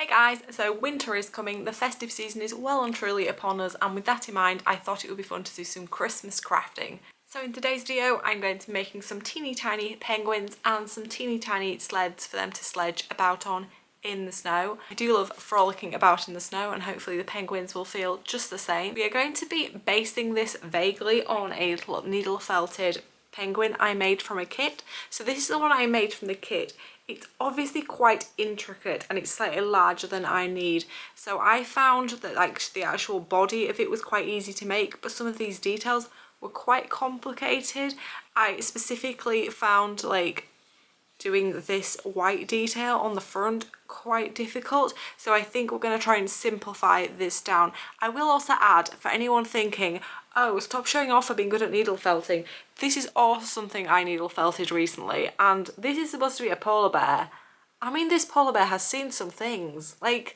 Hey guys, so winter is coming, the festive season is well and truly upon us, and with that in mind I thought it would be fun to do some Christmas crafting. So in today's video I'm going to be making some teeny tiny penguins and some teeny tiny sleds for them to sledge about on in the snow. I do love frolicking about in the snow and hopefully the penguins will feel just the same. We are going to be basing this vaguely on a little needle felted penguin I made from a kit. So this is the one I made from the kit. It's obviously quite intricate and it's slightly larger than I need. So I found that like the actual body of it was quite easy to make, but some of these details were quite complicated. I specifically found like doing this white detail on the front quite difficult, so I think we're going to try and simplify this down. I will also add, for anyone thinking, oh, stop showing off for being good at needle felting, this is also something I needle felted recently, and this is supposed to be a polar bear. I mean, this polar bear has seen some things. Like,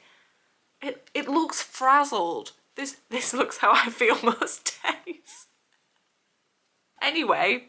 it looks frazzled. This looks how I feel most days. Anyway,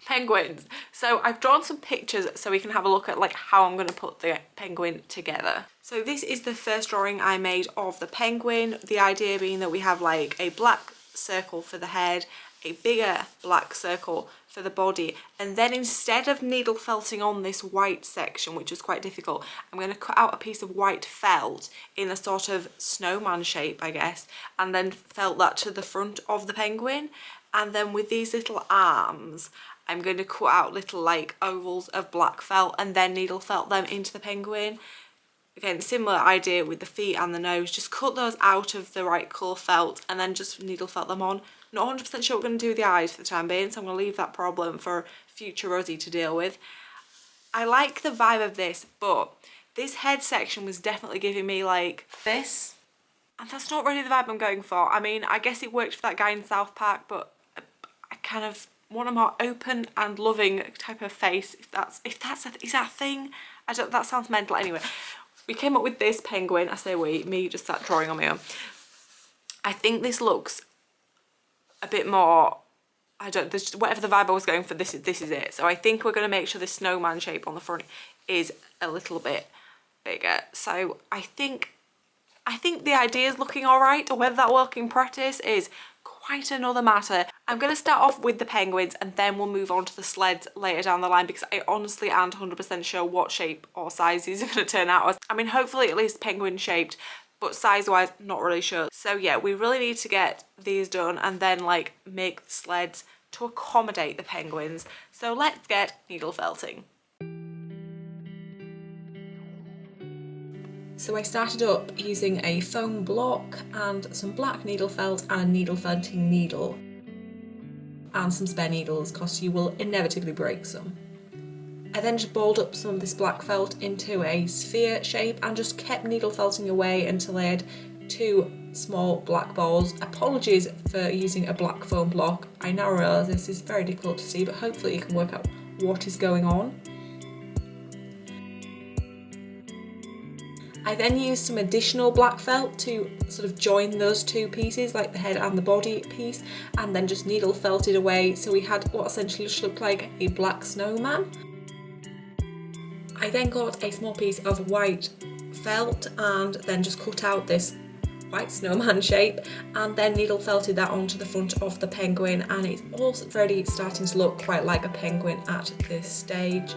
penguins. So I've drawn some pictures so we can have a look at like how I'm going to put the penguin together. So this is the first drawing I made of the penguin, the idea being that we have like a black circle for the head, a bigger black circle for the body, and then instead of needle felting on this white section, which was quite difficult, I'm going to cut out a piece of white felt in a sort of snowman shape, I guess, and then felt that to the front of the penguin. And then with these little arms I'm going to cut out little like ovals of black felt and then needle felt them into the penguin. Again, similar idea with the feet and the nose, just cut those out of the right colour felt and then just needle felt them on. Not 100% sure what we're going to do with the eyes for the time being, so I'm going to leave that problem for future Rosie to deal with. I like the vibe of this, but this head section was definitely giving me like this, and that's not really the vibe I'm going for. I mean, I guess it worked for that guy in South Park, but I kind of want a more open and loving type of face, is that a thing? I don't, that sounds mental. Anyway, we came up with this penguin. I say we, me just sat drawing on my own. I think this looks a bit more, I don't, this, whatever the vibe I was going for, this is it. So I think we're going to make sure the snowman shape on the front is a little bit bigger. So I think the idea is looking all right, or whether that work in practice is quite another matter. I'm going to start off with the penguins and then we'll move on to the sleds later down the line, because I honestly aren't 100% sure what shape or size these are going to turn out as. I mean, hopefully at least penguin shaped, but size wise not really sure. So yeah, we really need to get these done and then like make the sleds to accommodate the penguins. So let's get needle felting. So I started up using a foam block and some black needle felt and a needle felting needle and some spare needles, because you will inevitably break some. I then just balled up some of this black felt into a sphere shape and just kept needle felting away until I had two small black balls. Apologies for using a black foam block. I now realise this is very difficult to see, but hopefully you can work out what is going on. I then used some additional black felt to sort of join those two pieces, like the head and the body piece, and then just needle felted away, so we had what essentially just looked like a black snowman. I then got a small piece of white felt and then just cut out this white snowman shape and then needle felted that onto the front of the penguin, and it's already starting to look quite like a penguin at this stage.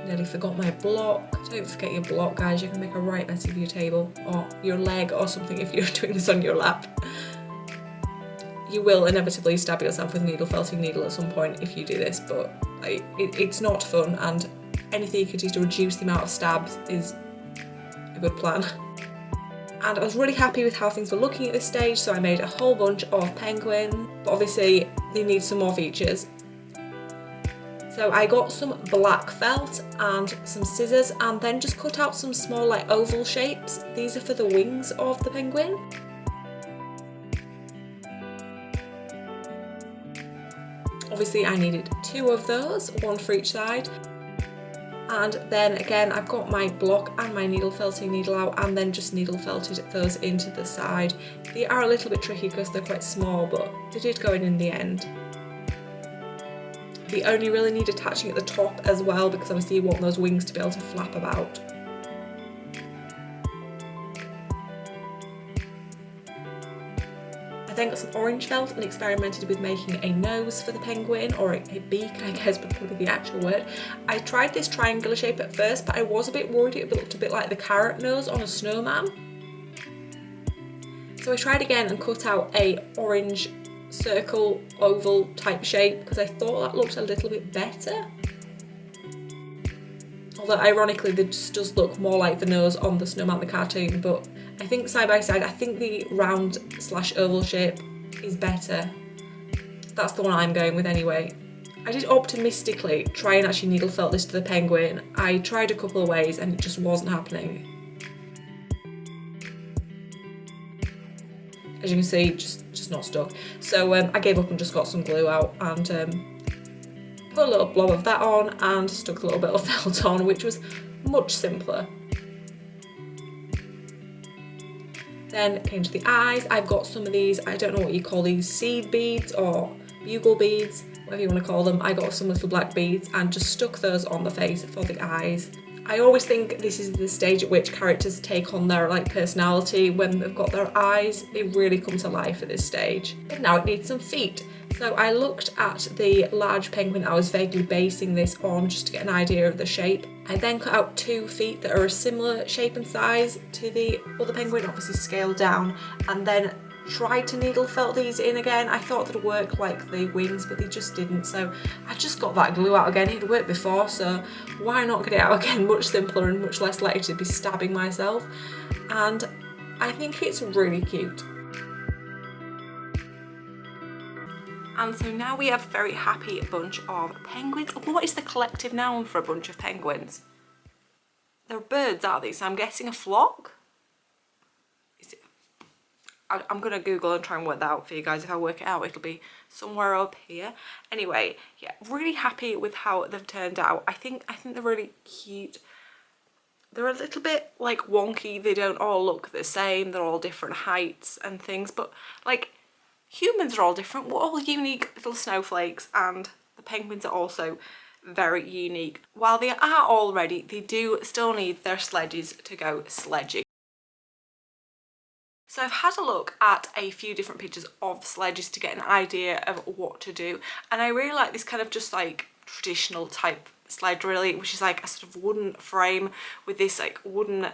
Nearly forgot my block. Don't forget your block, guys. You can make a right mess of your table or your leg or something if you're doing this on your lap. You will inevitably stab yourself with a needle felting needle at some point if you do this, but like, it's not fun, and anything you could do to reduce the amount of stabs is a good plan. And I was really happy with how things were looking at this stage, so I made a whole bunch of penguin, but obviously they need some more features. So I got some black felt and some scissors and then just cut out some small like oval shapes. These are for the wings of the penguin. Obviously I needed two of those, one for each side. And then again I've got my block and my needle felting needle out and then just needle felted those into the side. They are a little bit tricky because they're quite small, but they did go in the end. They only really need attaching at the top as well, because obviously you want those wings to be able to flap about. I then got some orange felt and experimented with making a nose for the penguin, or a beak I guess would probably be the actual word. I tried this triangular shape at first, but I was a bit worried it looked a bit like the carrot nose on a snowman. So I tried again and cut out a orange circle oval type shape because I thought that looked a little bit better. Although ironically this does look more like the nose on the snowman the cartoon, but I think side by side I think the round / oval shape is better. That's the one I'm going with anyway. I did optimistically try and actually needle felt this to the penguin. I tried a couple of ways and it just wasn't happening. As you can see, just not stuck. So I gave up and just got some glue out and put a little blob of that on and stuck a little bit of felt on, which was much simpler. Then came to the eyes. I've got some of these, I don't know what you call these, seed beads or bugle beads, whatever you want to call them. I got some little black beads and just stuck those on the face for the eyes. I always think this is the stage at which characters take on their personality when they've got their eyes. They really come to life at this stage. But now it needs some feet. So I looked at the large penguin I was vaguely basing this on just to get an idea of the shape. I then cut out 2 feet that are a similar shape and size to the other penguin, obviously scaled down, and then tried to needle felt these in again. I thought they'd work like the wings, but they just didn't, so I just got that glue out again. It had worked before, so why not get it out again? Much simpler and much less likely to be stabbing myself, and I think it's really cute. And so now we have a very happy bunch of penguins. What is the collective noun for a bunch of penguins? They're birds, aren't they? So I'm guessing a flock? I'm gonna Google and try and work that out for you guys. If I work it out, it'll be somewhere up here. Anyway, yeah, really happy with how they've turned out. I think they're really cute. They're a little bit wonky. They don't all look the same. They're all different heights and things, but humans are all different. We're all unique little snowflakes, and the penguins are also very unique. While they are all ready, they do still need their sledges to go sledging. So I've had a look at a few different pictures of sledges to get an idea of what to do, and I really like this kind of just traditional type sledge really, which is a sort of wooden frame with this wooden,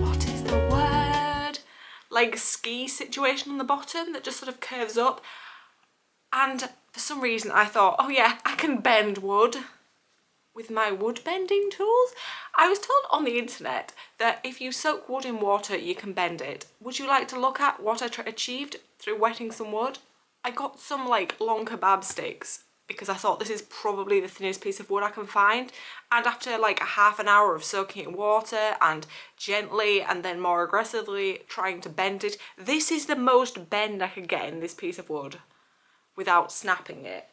what is the word, ski situation on the bottom that just sort of curves up. And for some reason I thought, oh yeah, I can bend wood with my wood bending tools. I was told on the internet that if you soak wood in water you can bend it. Would you like to look at what I achieved through wetting some wood? I got some long kebab sticks because I thought this is probably the thinnest piece of wood I can find, and after a half an hour of soaking it in water and gently and then more aggressively trying to bend it, this is the most bend I could get in this piece of wood without snapping it.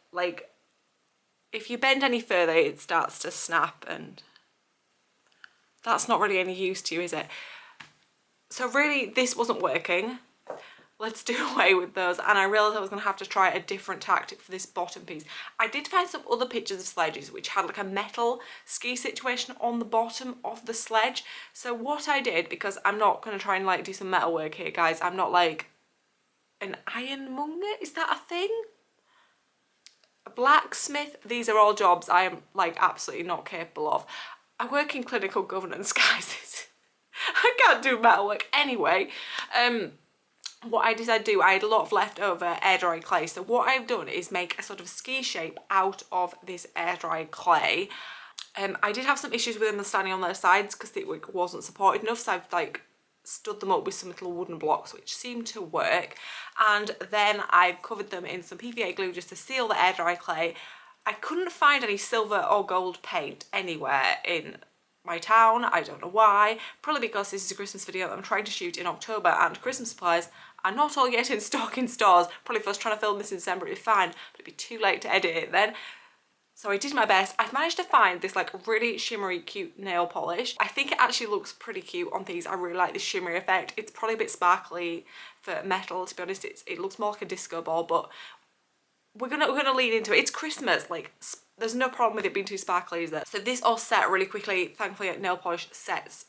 If you bend any further it starts to snap, and that's not really any use to you, is it? So really this wasn't working. Let's do away with those, and I realised I was going to have to try a different tactic for this bottom piece. I did find some other pictures of sledges which had a metal ski situation on the bottom of the sledge. So what I did, because I'm not going to try and do some metal work here guys, I'm not an ironmonger, is that a thing? A blacksmith, these are all jobs I am absolutely not capable of. I work in clinical governance, guys. I can't do metal work anyway. What I decided to do, I had a lot of leftover air dry clay, so what I've done is make a sort of ski shape out of this air dry clay. I did have some issues with them standing on their sides because it wasn't supported enough, so I've stood them up with some little wooden blocks which seemed to work, and then I've covered them in some PVA glue just to seal the air dry clay. I couldn't find any silver or gold paint anywhere in my town. I don't know why, probably because this is a Christmas video that I'm trying to shoot in October and Christmas supplies are not all yet in stock in stores. Probably if I was trying to film this in December it'd be fine, but it'd be too late to edit it then. So I did my best. I've managed to find this really shimmery cute nail polish. I think it actually looks pretty cute on these. I really like this shimmery effect. It's probably a bit sparkly for metal, to be honest. It looks more like a disco ball, but we're gonna lean into it. It's Christmas, there's no problem with it being too sparkly, is there? So this all set really quickly. Thankfully nail polish sets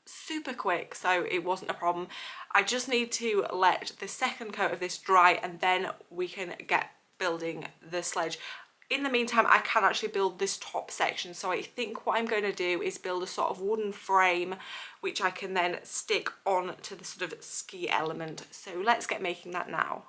super quick, so it wasn't a problem. I just need to let the second coat of this dry and then we can get building the sledge. In the meantime, I can actually build this top section, so I think what I'm going to do is build a sort of wooden frame which I can then stick on to the sort of ski element. So let's get making that now.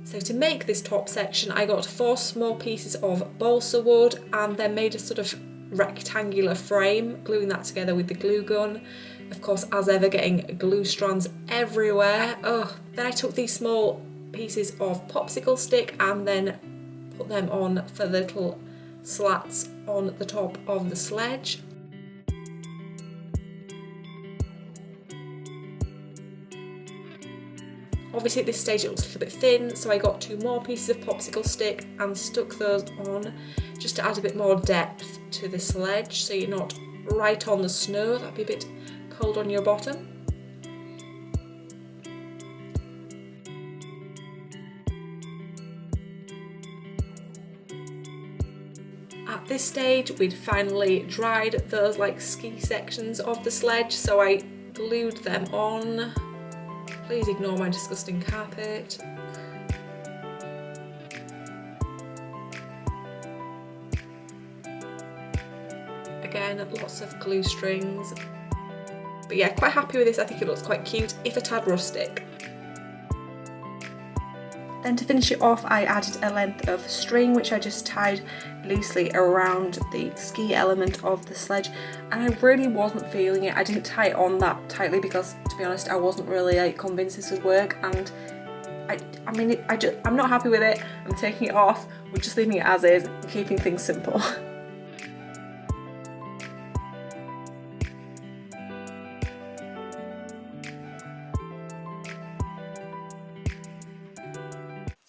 So to make this top section, I got 4 small pieces of balsa wood and then made a sort of rectangular frame, gluing that together with the glue gun. Of course, as ever, getting glue strands everywhere. Oh, then I took these small pieces of popsicle stick and then put them on for little slats on the top of the sledge. Obviously at this stage it looks a little bit thin, so I got 2 more pieces of popsicle stick and stuck those on just to add a bit more depth to the sledge, so you're not right on the snow. That'd be a bit cold on your bottom. At this stage we'd finally dried those like ski sections of the sledge, so I glued them on. Please ignore my disgusting carpet. Again, lots of glue strings. But yeah, quite happy with this. I think it looks quite cute, if a tad rustic. Then to finish it off, I added a length of string which I just tied loosely around the ski element of the sledge, and I really wasn't feeling it. I didn't tie it on that tightly because, to be honest, I wasn't really like convinced this would work, and I'm not happy with it. I'm taking it off. We're just leaving it as is and keeping things simple.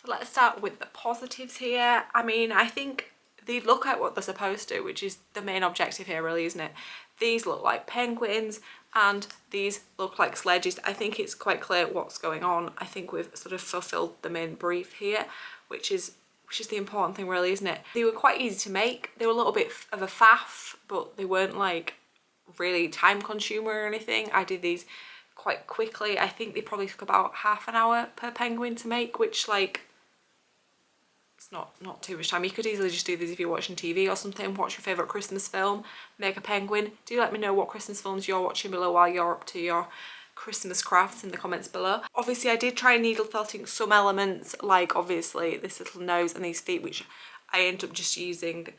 Let's start with the positives here. I mean, I think they look like what they're supposed to, which is the main objective here really, isn't it? These look like penguins and these look like sledges. I think it's quite clear what's going on. I think we've sort of fulfilled the main brief here, which is the important thing really, isn't it? They were quite easy to make. They were a little bit of a faff, but they weren't like really time consuming or anything. I did these quite quickly. I think they probably took about half an hour per penguin to make, which like, it's not too much time. You could easily just do this if you're watching TV or something. Watch your favourite Christmas film, make a penguin. Do let me know what Christmas films you're watching below while you're up to your Christmas crafts in the comments below. Obviously I did try needle felting some elements, like obviously this little nose and these feet, which I end up just using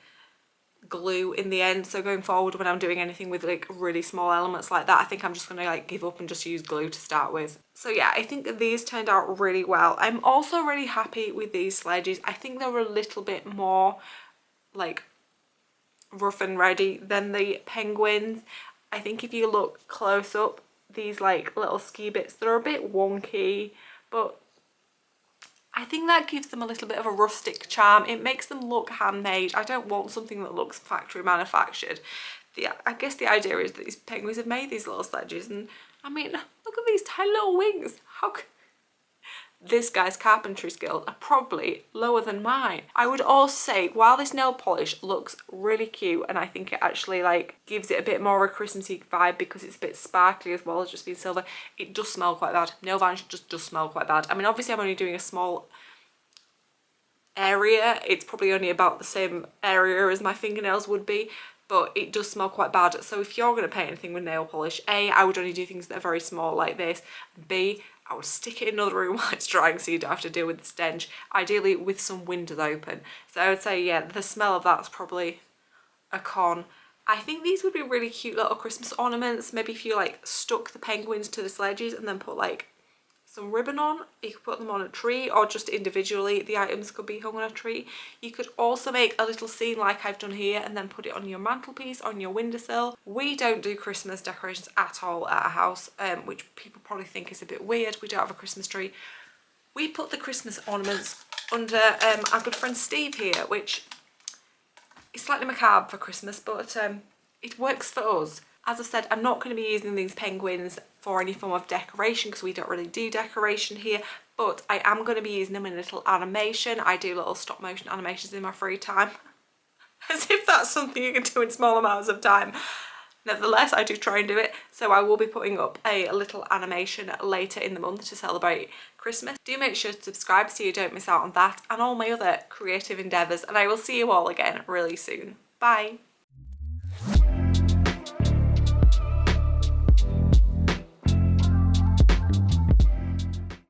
glue in the end. So going forward, when I'm doing anything with like really small elements like that, I think I'm just gonna like give up and just use glue to start with. So yeah, I think that these turned out really well. I'm also really happy with these sledges. I think they were a little bit more like rough and ready than the penguins. I think if you look close up, these like little ski bits, they're a bit wonky, but I think that gives them a little bit of a rustic charm. It makes them look handmade. I don't want something that looks factory manufactured. I guess the idea is that these penguins have made these little sledges, and I mean, look at these tiny little wings. This guy's carpentry skills are probably lower than mine. I would also say, while this nail polish looks really cute, and I think it actually like gives it a bit more of a Christmassy vibe because it's a bit sparkly as well as just being silver, it does smell quite bad. Nail varnish just does smell quite bad. I mean, obviously I'm only doing a small area. It's probably only about the same area as my fingernails would be, but it does smell quite bad. So if you're going to paint anything with nail polish, A, I would only do things that are very small like this. B, I would stick it in another room while it's drying so you don't have to deal with the stench, ideally with some windows open. So I would say, yeah, the smell of that's probably a con. I think these would be really cute little Christmas ornaments. Maybe if you like stuck the penguins to the sledges and then put like some ribbon on, you could put them on a tree, or just individually the items could be hung on a tree. You could also make a little scene like I've done here and then put it on your mantelpiece, on your windowsill. We don't do Christmas decorations at all at our house, which people probably think is a bit weird. We don't have a Christmas tree. We put the Christmas ornaments under our good friend Steve here, which is slightly macabre for Christmas, but it works for us. As I said, I'm not going to be using these penguins for any form of decoration because we don't really do decoration here, but I am going to be using them in a little animation. I do little stop motion animations in my free time. As if that's something you can do in small amounts of time. Nevertheless, I do try and do it, so I will be putting up a little animation later in the month to celebrate Christmas. Do make sure to subscribe so you don't miss out on that and all my other creative endeavours, and I will see you all again really soon. Bye!